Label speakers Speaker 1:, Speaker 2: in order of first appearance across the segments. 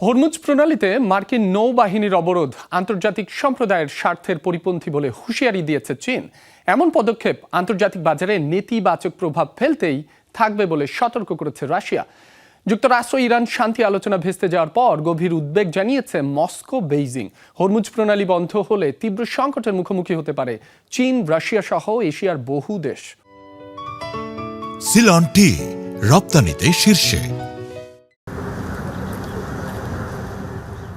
Speaker 1: Hormuz প্রণালীতে মার্কিন নৌবাহিনীর অবরোধ আন্তর্জাতিক সম্প্রদায়ের স্বার্থের পরিপন্থী বলে হুঁশিয়ারি দিয়েছে চীন। এমন পদক্ষেপ আন্তর্জাতিক বাজারে নেতিবাচক প্রভাব ফেলতেই থাকবে বলে সতর্ক করেছে রাশিয়া। যুক্তরাষ্ট্র ইরান শান্তি আলোচনা ভেস্তে যাওয়ার পর গভীর উদ্বেগ জানিয়েছে মস্কো বেইজিং। হরমুজ প্রণালী বন্ধ হলে তীব্র সংকটের মুখোমুখি হতে পারে চীন, রাশিয়া সহ এশিয়ার বহু দেশ।
Speaker 2: সিলন টি রপ্তানিতে শীর্ষে।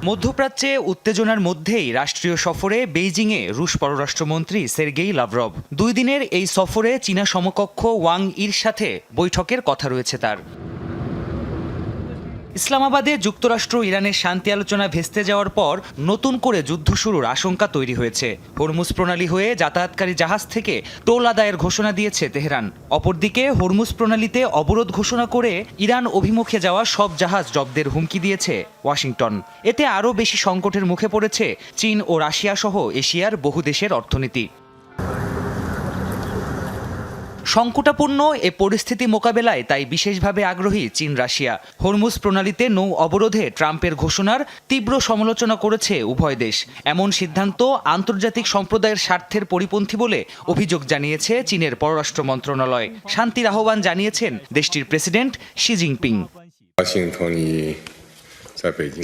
Speaker 3: মধ্যপ্রাচ্যে উত্তেজনার মধ্যেই রাষ্ট্রীয় সফরে বেইজিংয়ে রুশ পররাষ্ট্রমন্ত্রী সের্গেই লাভরভ। 2 দিনের এই সফরে চীনা সমকক্ষ ওয়াং ইর সাথে বৈঠকের কথা রয়েছে তার। ইসলামাবাদে যুক্তরাষ্ট্র ইরানের শান্তি আলোচনা ভেস্তে যাওয়ার পর নতুন করে যুদ্ধ শুরুর আশঙ্কা তৈরি হয়েছে। হরমুজ প্রণালী হয়ে যাতায়াতকারী জাহাজ থেকে টোল আদায়ের ঘোষণা দিয়েছে তেহরান। অপরদিকে হরমুজ প্রণালীতে অবরোধ ঘোষণা করে ইরান অভিমুখে যাওয়া সব জাহাজ জব্দের হুমকি দিয়েছে ওয়াশিংটন। এতে আরও বেশি সংকটের মুখে পড়েছে চীন ও রাশিয়া সহ এশিয়ার বহু দেশের অর্থনীতি। সংকটাপূর্ণ এ পরিস্থিতি মোকাবেলায় তাই বিশেষভাবে আগ্রহী চীন, রাশিয়া। হরমুজ প্রণালীতে নৌ অবরোধে ট্রাম্পের ঘোষণার তীব্র সমালোচনা করেছে উভয় দেশ। এমন সিদ্ধান্ত আন্তর্জাতিক সম্প্রদায়ের স্বার্থের পরিপন্থী বলে অভিযোগ জানিয়েছে চীনের পররাষ্ট্র মন্ত্রণালয়। শান্তির আহ্বান জানিয়েছেন দেশটির প্রেসিডেন্ট শি জিনপিং।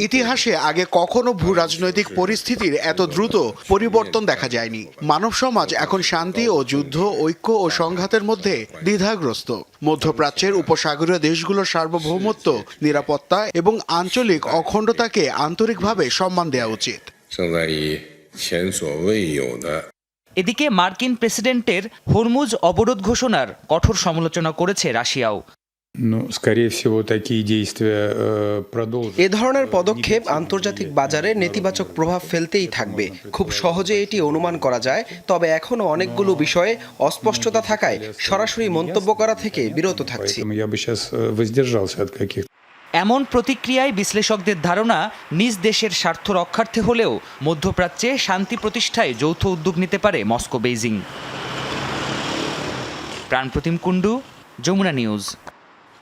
Speaker 4: ইতিহাসে আগে কখনো ভূ রাজনৈতিক পরিস্থিতির এত দ্রুত পরিবর্তন দেখা যায়নি। মানব সমাজ এখন শান্তি ও যুদ্ধ, ঐক্য ও সংঘাতের মধ্যে দ্বিধাগ্রস্ত। মধ্যপ্রাচ্যের উপসাগরীয় দেশগুলোর সার্বভৌমত্ব, নিরাপত্তা এবং আঞ্চলিক অখণ্ডতাকে আন্তরিকভাবে সম্মান দেওয়া উচিত।
Speaker 3: এদিকে মার্কিন প্রেসিডেন্টের হরমুজ অবরোধ ঘোষণার কঠোর সমালোচনা করেছে রাশিয়াও।
Speaker 5: এ ধরনের পদক্ষেপ আন্তর্জাতিক বাজারে নেতিবাচক প্রভাব ফেলতেই থাকবে। খুব সহজে এটি অনুমান করা যায়, তবে এখনো অনেকগুলো বিষয়ে অস্পষ্টতা থাকায় সরাসরি মন্তব্য করা থেকে বিরত থাকছি।
Speaker 3: এমন প্রতিক্রিয়ায় বিশ্লেষকদের ধারণা, নিজ দেশের স্বার্থ রক্ষার্থে হলেও মধ্যপ্রাচ্যে শান্তি প্রতিষ্ঠায় যৌথ উদ্যোগ নিতে পারে Moscow Beijing. Pranpratim Kundu, Jamuna news.